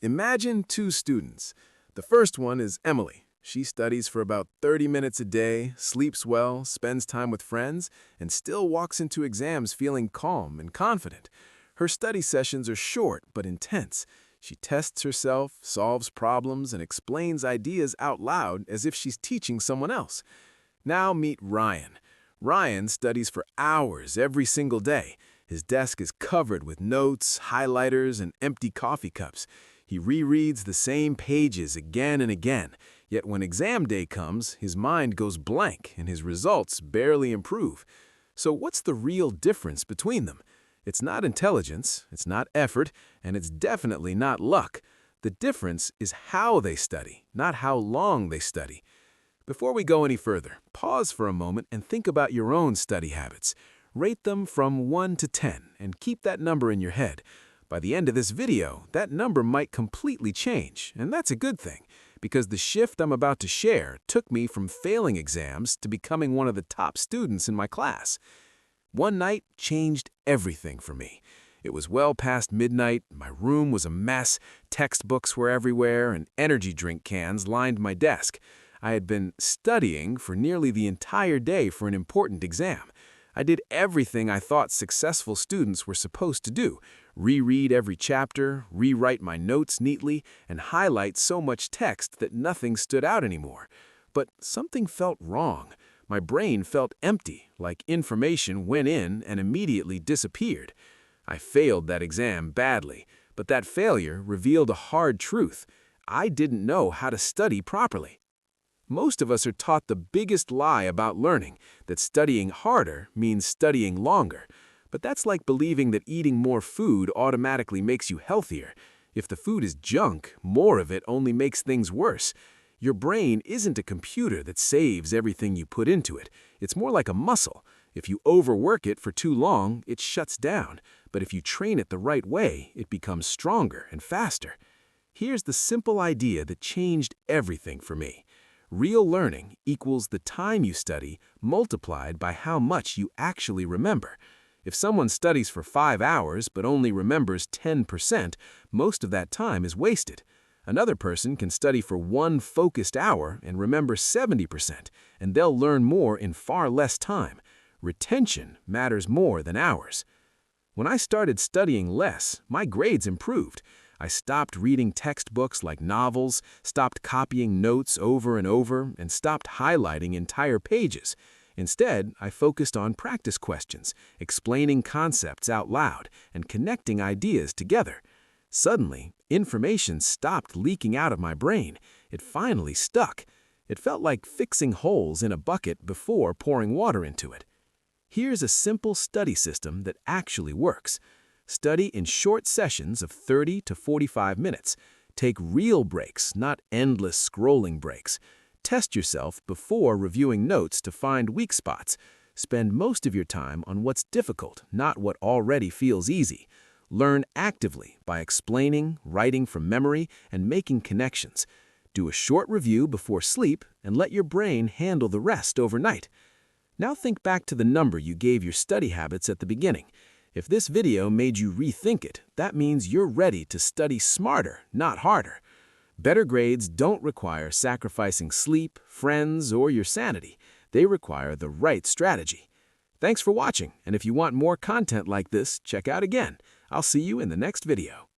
Imagine two students. The first one is Emily. She studies for about 30 minutes a day, sleeps well, spends time with friends, and still walks into exams feeling calm and confident. Her study sessions are short but intense. She tests herself, solves problems, and explains ideas out loud as if she's teaching someone else. Now meet Ryan. Ryan studies for hours every single day. His desk is covered with notes, highlighters, and empty coffee cups. He rereads the same pages again and again, yet when exam day comes, his mind goes blank and his results barely improve. So what's the real difference between them? It's not intelligence, it's not effort, and it's definitely not luck. The difference is how they study, not how long they study. Before we go any further, pause for a moment and think about your own study habits. Rate them from 1 to 10 and keep that number in your head. By the end of this video, that number might completely change, and that's a good thing, because the shift I'm about to share took me from failing exams to becoming one of the top students in my class. One night changed everything for me. It was well past midnight, my room was a mess, textbooks were everywhere, and energy drink cans lined my desk. I had been studying for nearly the entire day for an important exam. I did everything I thought successful students were supposed to do: reread every chapter, rewrite my notes neatly, and highlight so much text that nothing stood out anymore. But something felt wrong. My brain felt empty, like information went in and immediately disappeared. I failed that exam badly, but that failure revealed a hard truth. I didn't know how to study properly. Most of us are taught the biggest lie about learning, that studying harder means studying longer. But that's like believing that eating more food automatically makes you healthier. If the food is junk, more of it only makes things worse. Your brain isn't a computer that saves everything you put into it. It's more like a muscle. If you overwork it for too long, it shuts down. But if you train it the right way, it becomes stronger and faster. Here's the simple idea that changed everything for me. Real learning equals the time you study multiplied by how much you actually remember. If someone studies for 5 hours but only remembers 10%, most of that time is wasted. Another person can study for 1 focused hour and remember 70%, and they'll learn more in far less time. Retention matters more than hours. When I started studying less, my grades improved. I stopped reading textbooks like novels, stopped copying notes over and over, and stopped highlighting entire pages. Instead, I focused on practice questions, explaining concepts out loud, and connecting ideas together. Suddenly, information stopped leaking out of my brain. It finally stuck. It felt like fixing holes in a bucket before pouring water into it. Here's a simple study system that actually works. Study in short sessions of 30 to 45 minutes. Take real breaks, not endless scrolling breaks. Test yourself before reviewing notes to find weak spots. Spend most of your time on what's difficult, not what already feels easy. Learn actively by explaining, writing from memory, and making connections. Do a short review before sleep and let your brain handle the rest overnight. Now think back to the number you gave your study habits at the beginning. If this video made you rethink it, that means you're ready to study smarter, not harder. Better grades don't require sacrificing sleep, friends, or your sanity. They require the right strategy. Thanks for watching, and if you want more content like this, check out again. I'll see you in the next video.